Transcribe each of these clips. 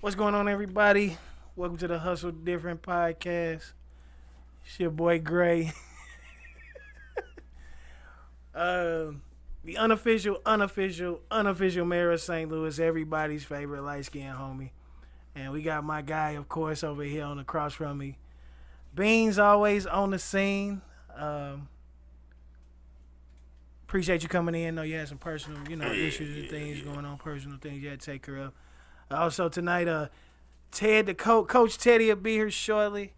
What's going on, everybody? Welcome to the Hustle Different podcast. It's your boy Gray. The unofficial mayor of St. Louis, everybody's favorite light-skinned homie. And we got my guy, of course, over here on the cross from me. Beans always on the scene. Appreciate you coming in. Know you had some personal, issues and things going on, personal things you had to take care of. Also tonight, Ted, Coach Teddy will be here shortly.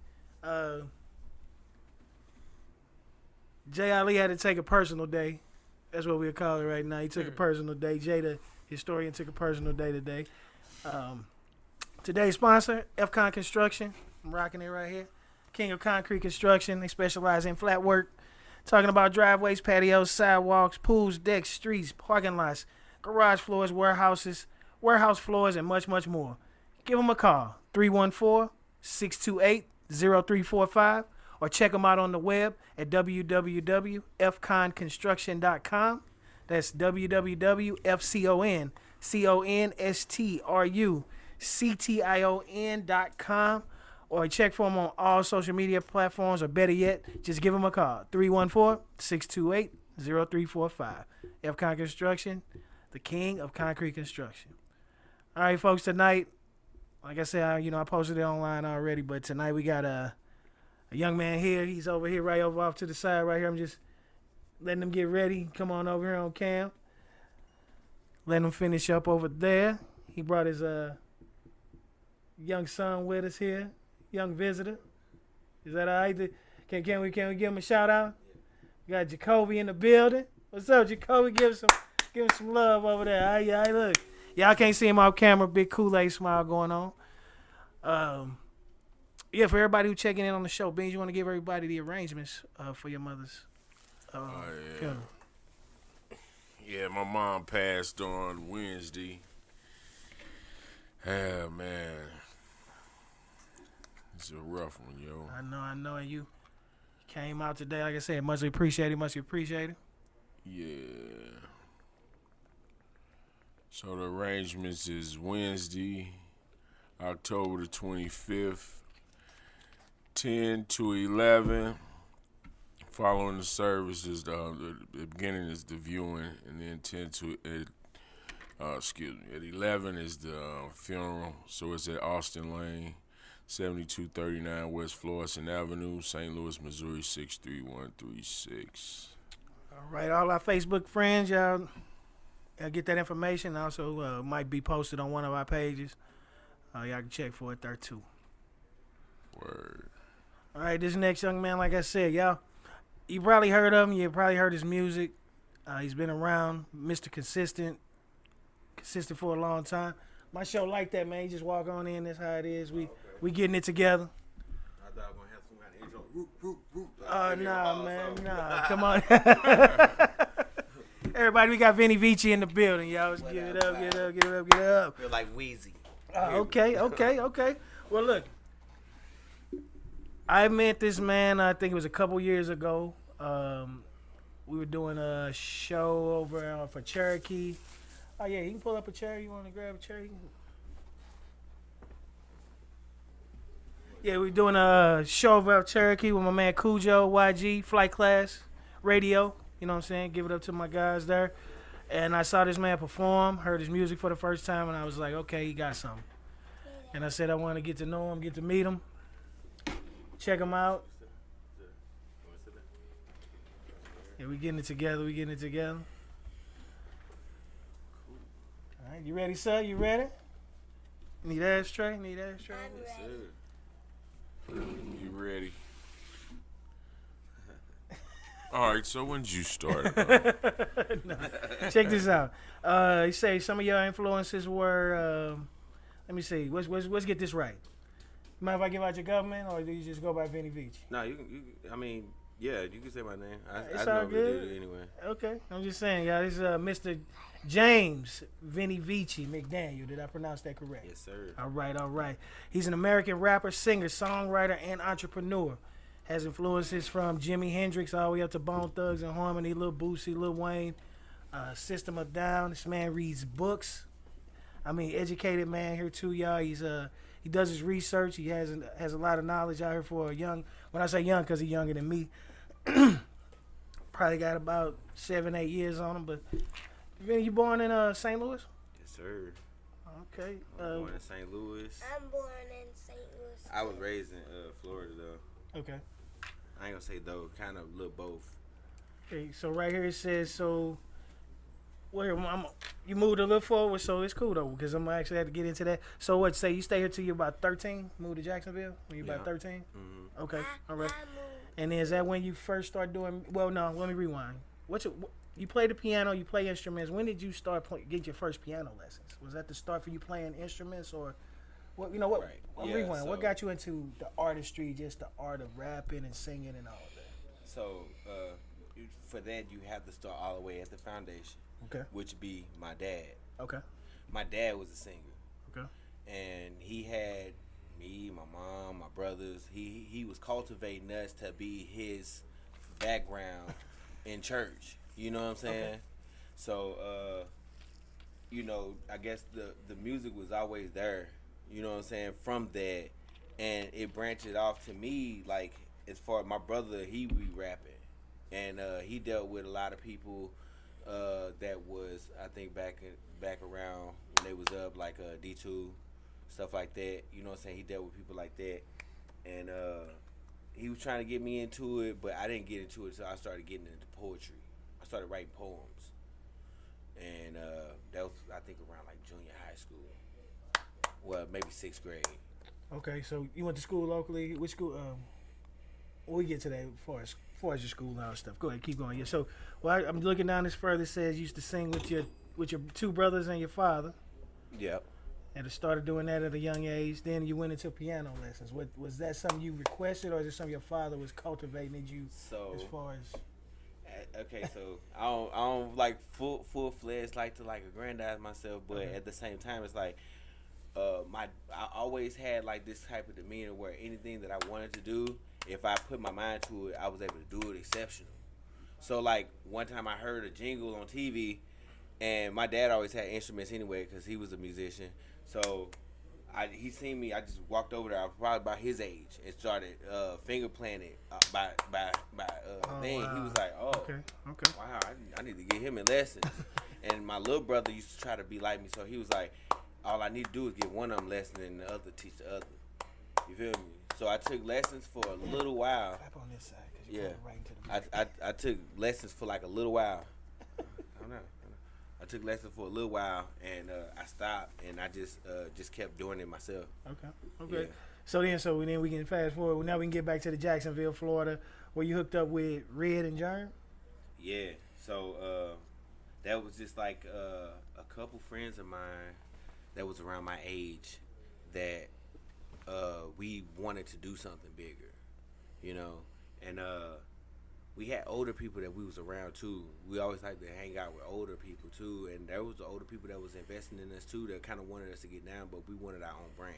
Jay Ali had to take a personal day. That's what we'll call it right now. He took a personal day. Jay, the historian, took a personal day today. Today's sponsor, FCon Construction. I'm rocking it right here. King of Concrete Construction. They specialize in flat work. Talking about driveways, patios, sidewalks, pools, decks, streets, parking lots, garage floors, warehouses, warehouse floors, and much, much more. Give them a call, 314-628-0345, or check them out on the web at www.fconconstruction.com. That's www.fconconstruction.com. Or check for them on all social media platforms, or better yet, just give them a call, 314-628-0345. FCon Construction, the king of concrete construction. All right, folks, tonight, like I said, I posted it online already, but tonight we got a young man here. He's over here, right over off to the side right here. I'm just letting him get ready. Come on over here on cam. Letting him finish up over there. He brought his young son with us here. Young visitor. Is that all right? Can we give him a shout out? We got Jacoby in the building. What's up, Jacoby? Give him some love over there. All right, look. Y'all can't see him off camera. Big Kool-Aid smile going on. For everybody who checking in on the show, Beans, you want to give everybody the arrangements for your mother's funeral? Yeah, my mom passed on Wednesday. Yeah, man. It's a rough one, yo. I know, and you came out today, like I said, much appreciated. Yeah. So the arrangements is Wednesday, October the 25th, 10 to 11. Following the services, the beginning is the viewing, and then 10 to at 11 is the funeral. So it's at Austin Lane, 7239 West Florissant Avenue, St. Louis, Missouri 63136. All right, all our Facebook friends, y'all get that information. Also, might be posted on one of our pages. Y'all can check for it there too. Word. All right, this next young man, like I said, y'all, you probably heard of him. You probably heard his music. He's been around, Mr. Consistent for a long time. My show like that, man. You just walk on in. That's how it is. We getting it together. I thought I was going to have some kind of intro. Root. Nah, man. Nah, come on. Everybody, we got Vinnie Vich in the building, y'all. Let's give it up. Feel like Wheezy. Okay. Well, look. I met this man, I think it was a couple years ago. We were doing a show over for Cherokee. Oh, yeah, you can pull up a chair. You want to grab a chair? Yeah, we're doing a show over at Cherokee with my man Cujo, YG, Flight Class, Radio. You know what I'm saying? Give it up to my guys there. And I saw this man perform, heard his music for the first time, and I was like, okay, he got something. And I said I want to get to know him, get to meet him, check him out. Yeah, we getting it together. All right, you ready, sir? You ready? Need ashtray? Yes, sir. You ready? All right, so when did you start? No, check this out. You say some of your influences were, let me see, let's get this right. Mind if I give out your government, or do you just go by Vinnie Vich? No, you can say my name. It's I all know good. it anyway. Okay, I'm just saying, y'all. This is Mr. James Vinnie Viccii McDaniel. Did I pronounce that correct? Yes, sir. All right. He's an American rapper, singer, songwriter, and entrepreneur. Has influences from Jimi Hendrix all the way up to Bone Thugs and Harmony, Lil Boosie, Lil Wayne, System of a Down. This man reads books. I mean, educated man here too, y'all. He does his research. He has a lot of knowledge out here for a young. When I say young, because he's younger than me. Probably got about 7-8 years on him. But Vinny, you born in St. Louis? Yes, sir. Okay. I'm born in St. Louis. I'm born in St. Louis. I was raised in Florida, though. Okay. I ain't gonna say though, kind of a little both. Okay. So right here it says so. You moved a little forward, so it's cool though, because I'm gonna actually have to get into that. So what? Say you stay here till you're about 13. Move to Jacksonville when you're about 13. Mm-hmm. Okay. All right. I moved. And then is that when you first start doing? Well, no. Let me rewind. You play the piano? You play instruments. When did you start get your first piano lessons? Was that the start for you playing instruments, or what? You know what? Right. Rewind. So, what got you into the artistry, just the art of rapping and singing and all of that? So for that, you have to start all the way at the foundation. Okay. Which be my dad. Okay. My dad was a singer. Okay. And he had me, my mom, my brothers. He was cultivating us to be his background in church. You know what I'm saying? Okay. So, you know, I guess the music was always there. You know what I'm saying? From that, and it branched off to me. Like as far as my brother, he be rapping, and he dealt with a lot of people. That was, I think, back around when they was up, like D2, stuff like that. You know what I'm saying? He dealt with people like that. And he was trying to get me into it, but I didn't get into it until I started getting into poetry. I started writing poems. And that was, I think, around like junior high school. Well, maybe 6th grade. Okay, so you went to school locally. Which school? We get to that as far as your school and all that stuff. Go ahead, keep going. Yeah. So, I'm looking down this further. It says you used to sing with your 2 brothers and your father. Yep. And I started doing that at a young age. Then you went into piano lessons. Was that something you requested, or is it something your father was cultivating in you? So as far as okay, so I don't like full fledged like to like aggrandize myself, but Okay. at the same time, it's like I always had like this type of demeanor where anything that I wanted to do, if I put my mind to it, I was able to do it exceptional. So like one time I heard a jingle on TV, and my dad always had instruments anyway because he was a musician. So he seen me. I just walked over there. I was probably about his age and started finger playing it by thing. wow. He was like, "Oh, okay. wow, I need to get him in lessons." And my little brother used to try to be like me, so he was like, "All I need to do is get one of them lessons, and the other teach the other." You feel me? So I took lessons for a little while. Clap on this side, 'cause you're Yeah, going right into the mic. I took lessons for like a little while. I don't know. I took lessons for a little while, and I stopped, and I just kept doing it myself. Okay. Yeah. So then we can fast forward. Now we can get back to the Jacksonville, Florida, where you hooked up with Red and Germ. Yeah. So that was just like a couple friends of mine that was around my age that we wanted to do something bigger, you know, and we had older people that we was around too. We always like to hang out with older people too, and there was the older people that was investing in us too that kind of wanted us to get down, but we wanted our own brand.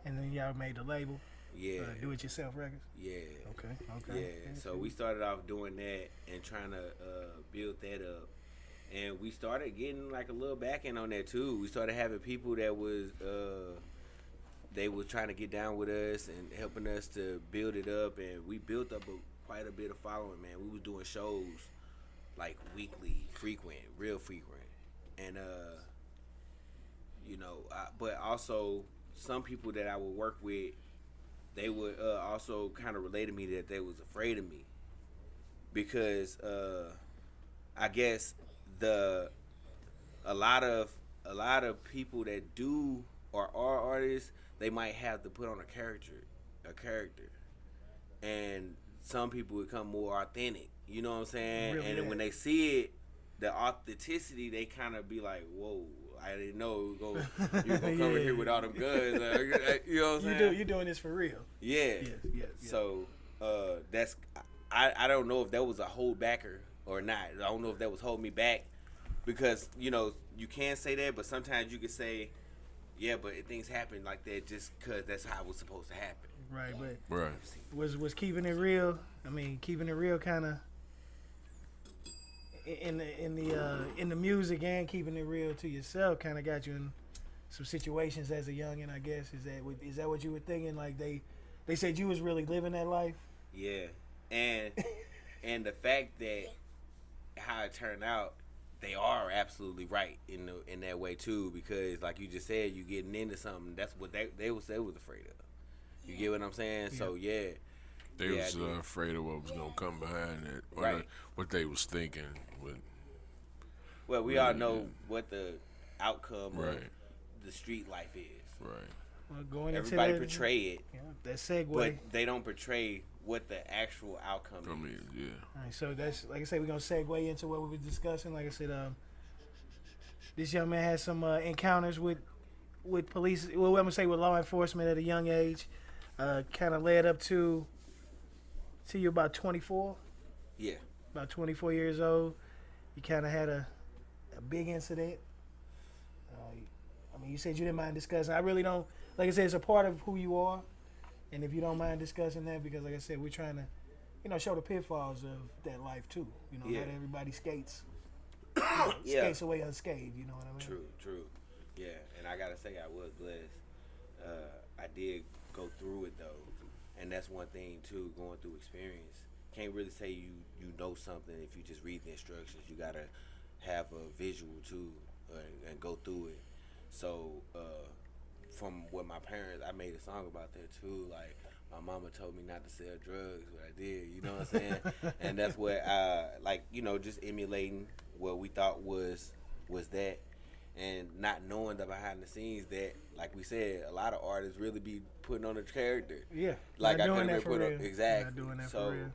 And then y'all made the label. Yeah. Do It Yourself Records. Yeah. Okay. Yeah. So we started off doing that and trying to build that up. And we started getting like a little backing on that too. We started having people that was they was trying to get down with us and helping us to build it up, and we built up quite a bit of following, man. We was doing shows like weekly, real frequent. And you know, but also some people that I would work with, they would also kind of relate to me that they was afraid of me because I guess a lot of people that do or are artists, they might have to put on a character, and some people become more authentic. You know what I'm saying? Really, and then when they see it, the authenticity, they kind of be like, "Whoa, I didn't know you were gonna come in here with all them guns." You know what I'm saying? You're doing this for real. Yeah. Yes. So that's I don't know if that was a hold backer or not. I don't know if that was holding me back because you know you can say that, but sometimes you can say, yeah, but things happen like that just because that's how it was supposed to happen. Right, but Right. was keeping it real. I mean, keeping it real kind of in the music and keeping it real to yourself kind of got you in some situations as a youngin', I guess. Is that what you were thinking? Like they said you was really living that life? Yeah, and and the fact that how it turned out, they are absolutely right in that way too. Because like you just said, you getting into something. That's what they was afraid of. You get what I'm saying? Yeah. So yeah. They was afraid of what was gonna come behind it, or right. what they was thinking. Well, we all know what the outcome of the street life is. Right. Well, going everybody into portray it. Yeah, that segue. But they don't portray what the actual outcome is. Yeah. All right, so that's like I said, we're gonna segue into what we were discussing. Like I said, this young man had some encounters with police. Well, I'm gonna say with law enforcement at a young age. Kind of led up to you about 24. Yeah. About 24 years old. You kind of had a big incident. I mean, you said you didn't mind discussing. I really don't. Like I said, it's a part of who you are. And if you don't mind discussing that, because like I said, we're trying to, show the pitfalls of that life too. Not everybody skates. Skates away unscathed. You know what I mean? True. Yeah, and I gotta say, I was blessed. I did go through it though, and that's one thing too. Going through experience, can't really say you know something if you just read the instructions. You gotta have a visual too, and go through it. So from what my parents, I made a song about that too. Like my mama told me not to sell drugs, but I did. You know what I'm saying? And that's what just emulating what we thought was that. And not knowing the behind the scenes that, like we said, a lot of artists really be putting on a character. Yeah, like I couldn't put on exactly. Not doing that so, for real.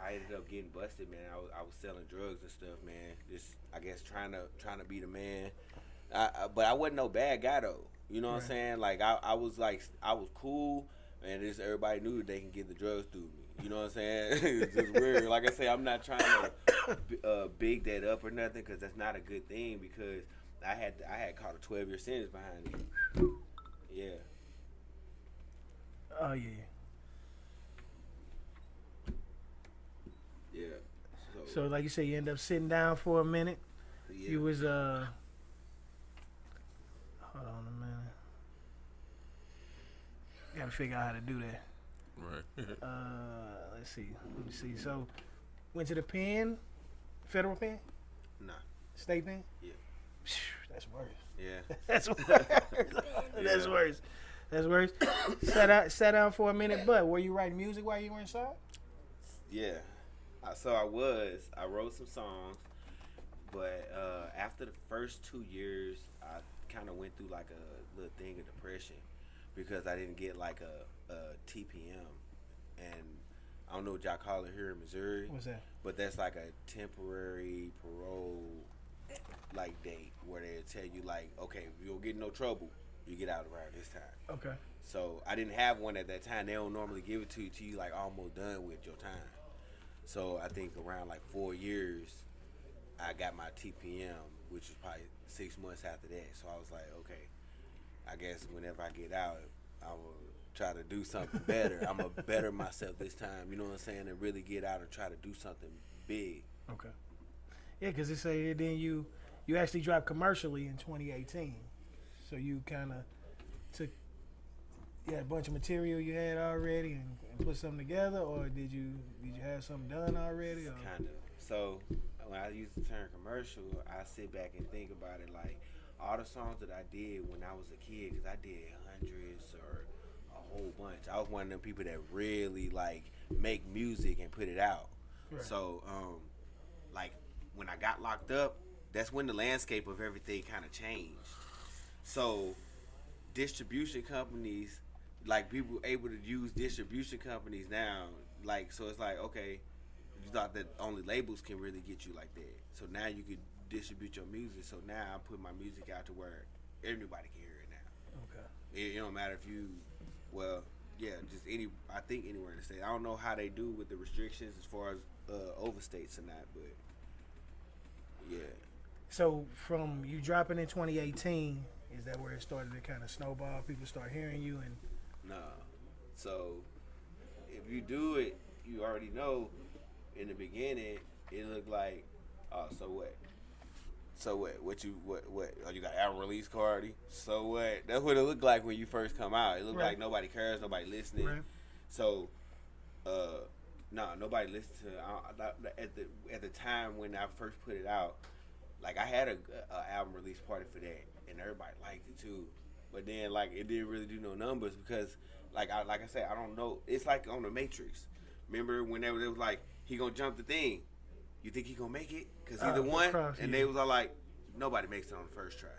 I ended up getting busted, man. I was selling drugs and stuff, man. Just I guess trying to be the man. But I wasn't no bad guy though. You know what I'm saying? Like I was cool, and just everybody knew that they can get the drugs through me. You know what I'm saying? It's just weird. Like I say, I'm not trying to big that up or nothing, because that's not a good thing. Because I had caught a 12-year sentence behind it. Yeah. Oh yeah. Yeah. So like you said, you end up sitting down for a minute. Yeah. You was hold on a minute. Gotta figure out how to do that. Right. Let's see. Let me see. So, went to the pen, federal pen? Nah. State pen? Yeah. That's worse. Yeah. That's worse. That's worse. Sat down for a minute, but were you writing music while you were inside? Yeah. So I wrote some songs, but after the first 2 years, I kind of went through like a little thing of depression, because I didn't get like a TPM, and I don't know what y'all call it here in Missouri. What's that? But that's like a temporary parole like date where they tell you like, okay, if you don't get in no trouble, you get out around this time. Okay. So I didn't have one at that time. They don't normally give it to you till you like almost done with your time. So I think around like 4 years, I got my TPM, which was probably 6 months after that. So I was like, okay, I guess whenever I get out, I will try to do something better. I'm going to better myself this time, you know what I'm saying, and really get out and try to do something big. Okay. Yeah, because they say then you actually dropped commercially in 2018. So you kind of took a bunch of material you had already and put something together, or did you have something done already? Kind of. So when I use the term commercial, I sit back and think about it like all the songs that I did when I was a kid, because I did hundreds or a whole bunch. I was one of them people that really like make music and put it out. Right. So like when I got locked up, that's when the landscape of everything kind of changed. So distribution companies, like people able to use distribution companies now, like, so it's like, okay, you thought that only labels can really get you like that. So now you can distribute your music. So now I put my music out to where everybody can hear it now. Okay. It don't matter if you, well, yeah, just I think anywhere in the state. I don't know how they do with the restrictions as far as overstates or not, but yeah. So from you dropping in 2018, is that where it started to kind of snowball? People start hearing you and... No. So if you do it, you already know in the beginning, it looked like, oh, so what? So what? What? Oh, you got album release card? So what? That's what it looked like when you first come out. It looked Right. like nobody cares, nobody listening. Right. So, nobody listened to. At the time when I first put it out, like I had a album release party for that, and everybody liked it too. But then like it didn't really do no numbers because like I said, I don't know. It's like on the Matrix. Remember when they was like he gonna jump the thing? You think he gonna make it? Cause he the one, and they was all like, nobody makes it on the first try.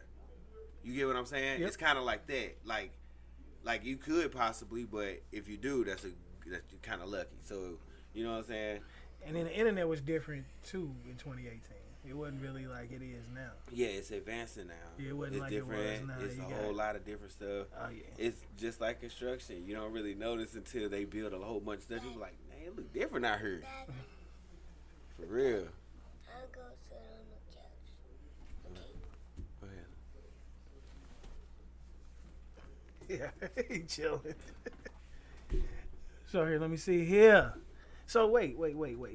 You get what I'm saying? Yep. It's kind of like that. Like you could possibly, but if you do, that's kind of lucky. So you know what I'm saying? And then the internet was different too in 2018. It wasn't really like it is now. Yeah, it's advancing now. Yeah, it wasn't it's like different. it was now. It's a whole lot of different stuff. Oh yeah. It's just like construction. You don't really notice until they build a whole bunch of stuff. You're like, man, it look different out here. Daddy, For real. I'll go sit on the couch. Okay. Go ahead. Yeah, he chilling. So here, let me see here. So wait.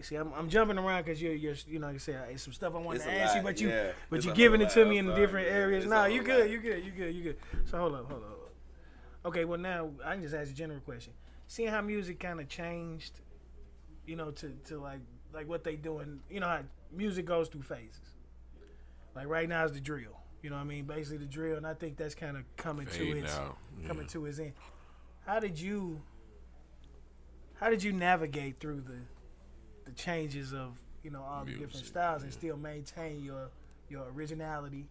See, I'm jumping around because you're you know, like I said, it's some stuff I wanted It's to a ask you, lot, but yeah. but It's you a giving whole it to lot. me I'm in sorry, different man. areas. It's No, a you whole good, lot. you good. So hold up. Okay, well now I can just ask a general question. Seeing how music kind of changed, you know, to like what they doing. You know how music goes through phases. Like right now is the drill. You know what I mean? Basically the drill, and I think that's kind of coming Fading to its out, yeah. coming to its end. How did you navigate through the changes of, you know, all the different Music, styles and yeah. still maintain your originality?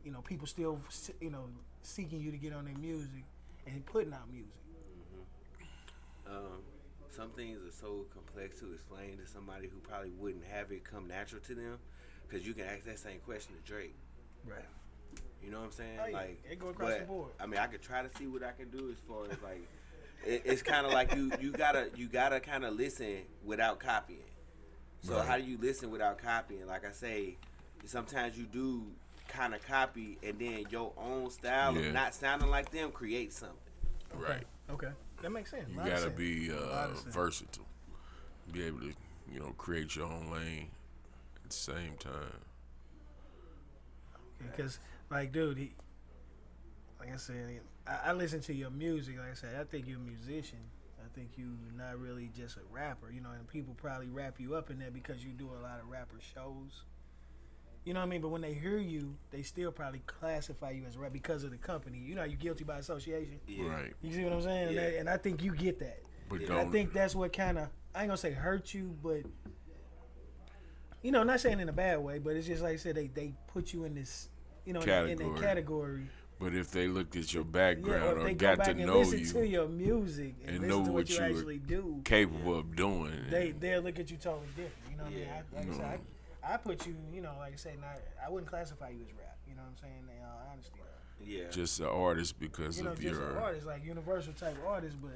You know, people still, you know, seeking you to get on their music and putting out music. Some things are so complex to explain to somebody who probably wouldn't have it come natural to them, because you can ask that same question to Drake. Right. You know what I'm saying? Oh, yeah. Like It go across but, the board. I mean, I could try to see what I can do as far as like it's kind of like you gotta kind of listen without copying. So Right. how do you listen without copying? Like I say, sometimes you do kind of copy, and then your own style Yeah. of not sounding like them creates something. Right. Okay. That makes sense. You Lot of gotta sense. be Lot of sense. versatile. Be able to, you know, create your own lane at the same time. Because, like, dude, like I said, I listen to your music. Like I said, I think you're a musician. I think you're not really just a rapper, you know, and people probably wrap you up in there because you do a lot of rapper shows. You know what I mean? But when they hear you, they still probably classify you as rap because of the company. You know, you're guilty by association. Yeah. Right. You see what I'm saying? Yeah. And I think you get that. But And I don't think that's what kind of, I ain't gonna say hurt you, but, you know, not saying in a bad way, but it's just like I said, they put you in this, you know, in that Category. category. but if they looked at your Yeah, background or or if they go got back to and know listen to you your music and and listen know to what what you you were actually do, capable of doing, they'll look at you totally different. You know what Yeah. I mean? Like I said, I put you, you know, like I said, I wouldn't classify you as rap. You know what I'm saying? In all honesty. Yeah. just an artist because You know, of just an your artist, like universal type artist, but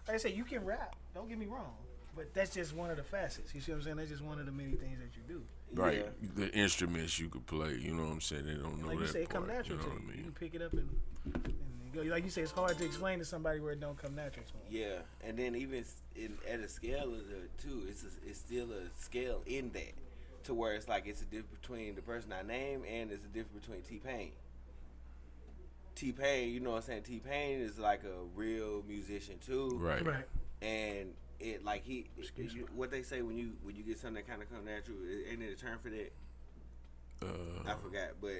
like I said, you can rap. Don't get me wrong. But that's just one of the facets. You see what I'm saying? That's just one of the many things that you do. right. Yeah. The instruments you could play. You know what I'm saying? They don't know Like that you say, it come part, natural you know to what you. I You mean? can pick it up and go. Like you say, it's hard to explain to somebody where it don't come natural to them. Yeah, and then even at a scale of the two, it's still a scale in that, to where it's like it's a difference between the person I name and it's a difference between T-Pain. T-Pain, you know what I'm saying? T-Pain is like a real musician too, Right. Right. and it like what they say when you get something that kind of come natural, ain't it a term for that? I forgot, but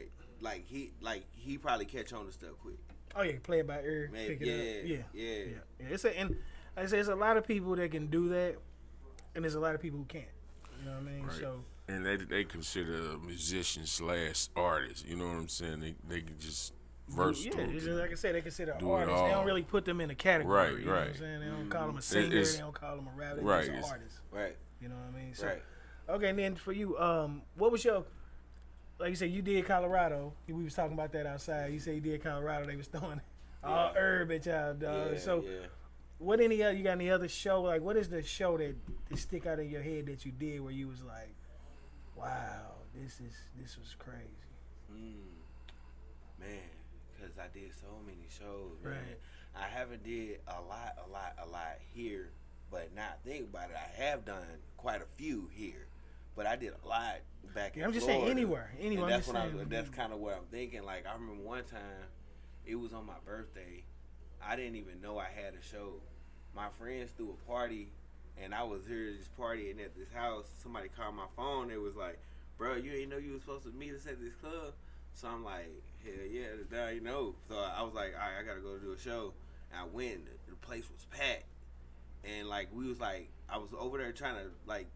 like he probably catch on to stuff quick. Oh yeah, play it by ear, Maybe, pick it up. yeah. Yeah. And like I say, it's a lot of people that can do that, and there's a lot of people who can't. You know what I mean? Right. So And they consider a musician / artist. You know what I'm saying? They can just versatile. yeah, it's just like I said, they consider Do it artists. They don't all. really put them in a category. Right, You know what I'm right. saying? They don't call them a singer. it's- They don't call them a rapper. They're right, just it's- artists. Right, You know what I mean? So, right. okay, and then for you, what was your, like you said, you did Colorado. We was talking about that outside. You said you did Colorado. They was throwing all herb at y'all, dog. Yeah, So, yeah. what you got any other show? Like, what is the show that stick out in your head that you did where you was like, wow, this was crazy. Man, because I did so many shows, man. Right. I haven't did a lot here, but now think about it, I have done quite a few here. but I did a lot back in I'm just Florida. saying anywhere. And I'm that's just what saying. that's kind of what I'm thinking. Like I remember one time, it was on my birthday. I didn't even know I had a show. My friends threw a party, and I was here just partying at this house. Somebody called my phone. It was like, bro, you ain't know you was supposed to meet us at this club. So I'm like, hell yeah, now you know. So I was like, all right, I gotta go do a show. And I went. The place was packed, and like we was like, I was over there trying to like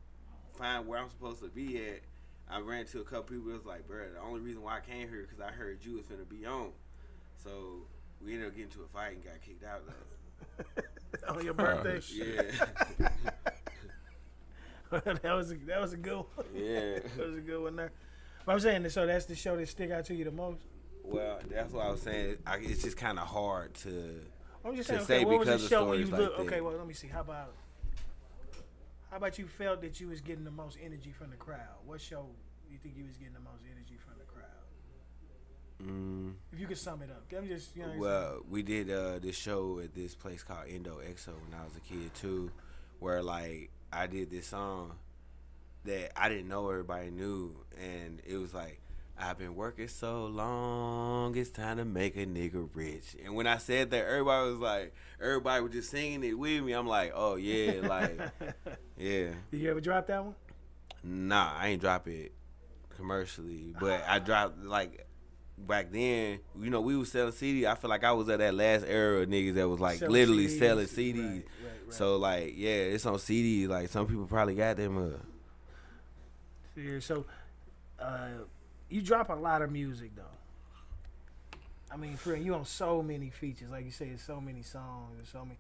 find where I'm supposed to be at. I ran into a couple people. It was like, bro, the only reason why I came here because I heard you was finna be on. So we ended up getting into a fight and got kicked out though. On your birthday. Yeah. that was a good one. Yeah. That was a good one there. But I'm saying, so that's the show that stick out to you the most? Well, that's what I was saying. It's just kind of hard to I'm just to saying, say okay, what was because the of show when you stories look? like that. Okay, well, let me see. How about you felt that you was getting the most energy from the crowd? What show you think you was getting the most energy from the crowd? If you could sum it up. Let me just, Well, we did this show at this place called Indo Exo when I was a kid too, where like I did this song that I didn't know everybody knew, and it was like, I've been working so long, it's time to make a nigga rich. And when I said that, everybody was just singing it with me. I'm like, oh yeah, like, yeah. Did you ever drop that one? Nah, I ain't drop it commercially, but I dropped like back then. You know, we was selling CDs. I feel like I was at that last era of niggas that was like Selling literally CDs. selling CDs. Right. So like, yeah, it's on CDs. Like some people probably got them. Yeah, so you drop a lot of music though. I mean, friend, you on so many features, like you say, it's so many songs and so many.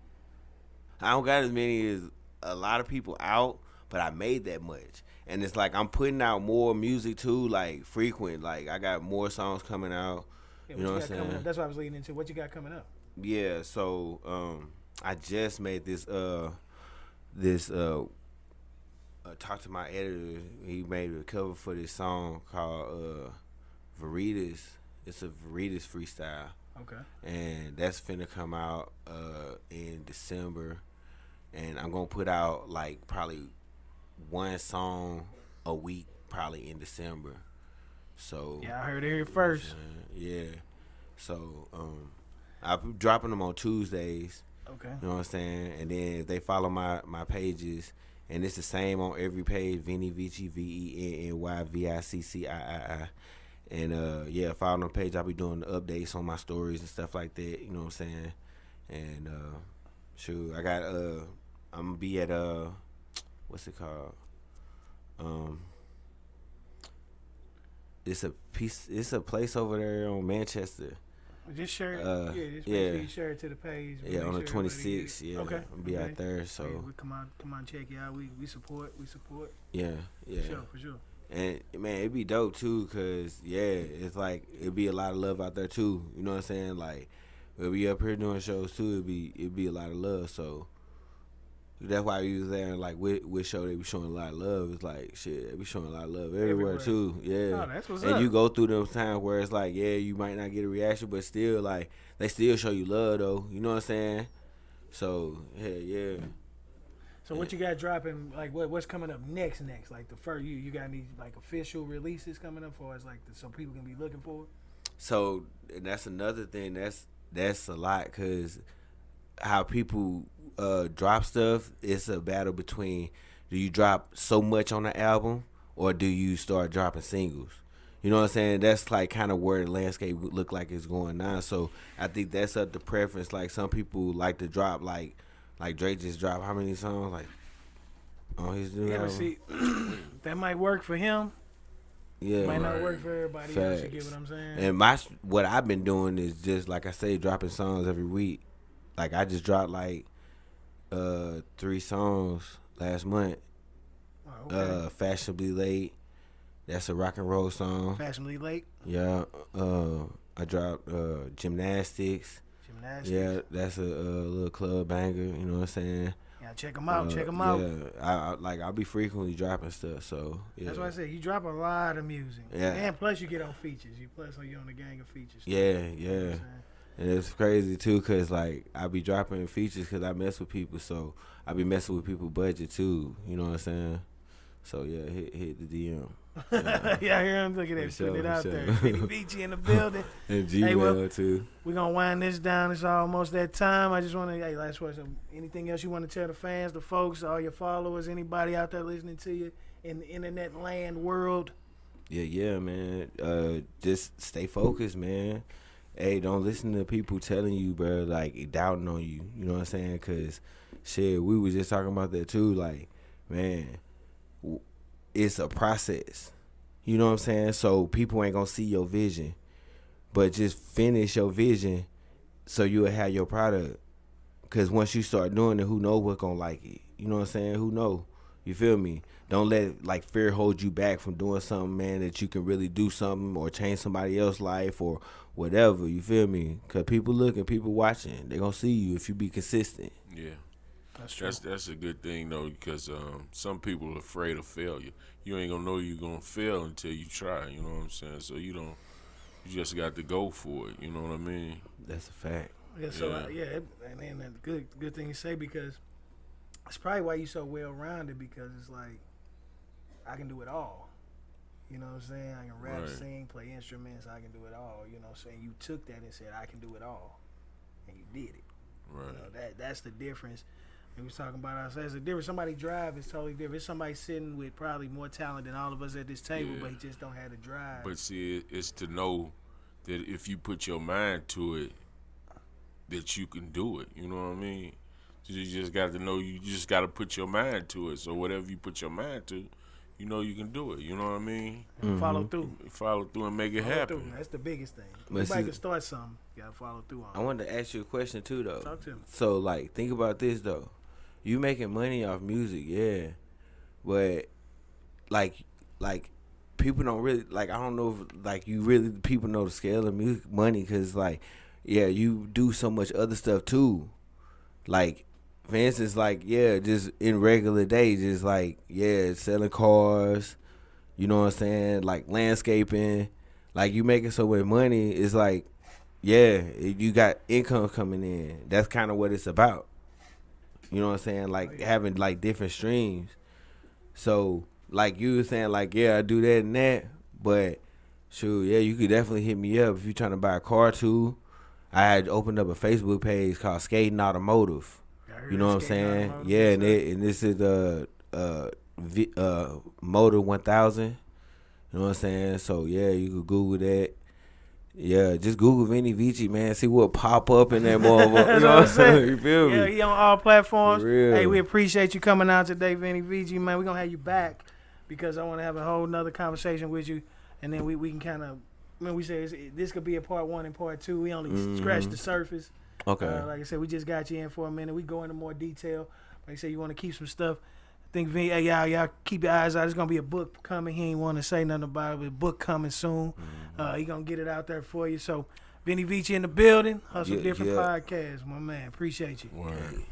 I don't got as many as a lot of people out, but I made that much. And it's like I'm putting out more music too, like frequent. Like I got more songs coming out. Yeah, you know what I'm saying? That's what I was leading into. What you got coming up? Yeah, so I just made this talk to my editor. He made a cover for this song called Veritas. It's a Veritas freestyle. Okay. And that's finna come out in December. And I'm gonna put out like probably one song a week probably in December. So yeah, I heard it here first. Yeah. So I'm dropping them on Tuesdays. Okay. You know what I'm saying? And then if they follow my pages, and it's the same on every page, Vinnie Vich, Venny Viccii. And yeah, follow the page. I'll be doing the updates on my stories and stuff like that. You know what I'm saying? And shoot, I got I'm gonna be at what's it called? It's a place over there on Manchester. Just share it. Make sure you share it to the page. Yeah, on the sure everybody 26th. get it. Yeah, okay. I'll be out there. So yeah, we come on, check you out. We support. Yeah. For sure. And man, it'd be dope too, cause yeah, it's like it'd be a lot of love out there too. You know what I'm saying? Like we'll be up here doing shows too. It'd be a lot of love. So that's why we was there. And like with show, they be showing a lot of love. It's like shit, they be showing a lot of love everywhere too. Yeah. Oh, that's what's and up. you go through those times where it's like, yeah, you might not get a reaction, but still like they still show you love though. You know what I'm saying? So yeah. So what you got dropping? Like what's coming up next? Like the first you got any like official releases coming up for us? Like so people can be looking for it. So and that's another thing. That's a lot because how people drop stuff. It's a battle between do you drop so much on the album or do you start dropping singles? You know what I'm saying? That's like kind of where the landscape would look like it's going now. So I think that's up to preference. Like some people like to drop like Drake just dropped how many songs like on his new album? See, that might work for him. Yeah, might not work for everybody else. You Facts. get what I'm saying? And what I've been doing is just like I say, dropping songs every week. Like I just dropped like 3 songs last month. Oh, okay. Fashionably Late. That's a rock and roll song. Fashionably Late. Yeah. I dropped Gymnastics. Yeah, that's a little club banger. You know what I'm saying? Yeah, check them out. Check them out. Yeah, I'll be frequently dropping stuff. So yeah. That's why I said you drop a lot of music. Yeah. And plus you get on features. You're on a gang of features. Yeah. You know what I'm And it's crazy too, cause like I be dropping features, cause I mess with people, so I be messing with people's budget too. You know what I'm saying? So yeah, hit the DM. Yeah, I hear him. Look at that, putting it out there. Vinnie Vich in the building. And Gmail too. We're going to wind this down. It's almost that time. I just want to, last question. Anything else you want to tell the fans, the folks, all your followers, anybody out there listening to you in the internet land world? Yeah, man. Just stay focused, man. Hey, don't listen to people telling you, bro, like, doubting on you. You know what I'm saying? Because, shit, we was just talking about that, too. Like, man, it's a process. You know what I'm saying? So people ain't going to see your vision. But just finish your vision so you'll have your product. Because once you start doing it, who know what's going to like it? You know what I'm saying? Who know? You feel me? Don't let, like, fear hold you back from doing something, man, that you can really do something or change somebody else's life or whatever. You feel me? Because people looking, people watching. They going to see you if you be consistent. Yeah. That's true. That's a good thing, though, because some people are afraid of failure. You ain't going to know you're going to fail until you try, you know what I'm saying? So you just got to go for it, you know what I mean? That's a fact. Yeah, so, and that's a good thing to say because it's probably why you're so well-rounded because it's like, I can do it all. You know what I'm saying? I can rap, Right. sing, play instruments. I can do it all. You know what I'm saying? You took that and said, I can do it all. And you did it. Right. You know, that's the difference. And we was talking about ourselves. The difference. Somebody drive is totally different. It's somebody sitting with probably more talent than all of us at this table, Yeah. but he just don't have the drive. But see, it's to know that if you put your mind to it, that you can do it. You know what I mean? So you just got to know you just got to put your mind to it. So whatever you put your mind to, you know you can do it. You know what I mean? Follow through. Follow through and make it Follow happen. through. That's the biggest thing. But Everybody see- can start something. You got to follow through on I it. wanted to ask you a question, too, though. Talk to me. So, like, think about this, though. You making money off music, yeah. But, like, people don't really, like, I don't know if, like, you really, people know the scale of music money because, like, yeah, you do so much other stuff, too. Like, for instance, like, yeah, just in regular days, just, like, yeah, selling cars, you know what I'm saying? Like, landscaping. Like, you making so much money, it's like, yeah, you got income coming in. That's kind of what it's about. You know what I'm saying? Like, having, like, different streams. So, like, you were saying, like, yeah, I do that and that. But, shoot, yeah, you could definitely hit me up if you're trying to buy a car, too. I had opened up a Facebook page called Skating Automotive. You know what I'm saying? Yeah, and this is Motor 1000. You know what I'm saying? So, yeah, you could Google that. Yeah, just Google Vinnie Vich, man. See what pop up in that motherfucker. You know what I'm saying? You feel me? Yeah, he on all platforms. For real. Hey, we appreciate you coming out today, Vinnie Vich, man. We're going to have you back because I want to have a whole nother conversation with you. And then we can kind of, we say this could be a part 1 and part 2. We only scratched the surface. Okay. Like I said, we just got you in for a minute. We go into more detail. Like I said, you want to keep some stuff. I think, Vinny, hey, y'all keep your eyes out. There's going to be a book coming. He ain't want to say nothing about it, but a book coming soon. He going to get it out there for you. So, Vinnie Vich in the building. Hustle Yeah, Different yeah. Podcast, my man. Appreciate you. Word.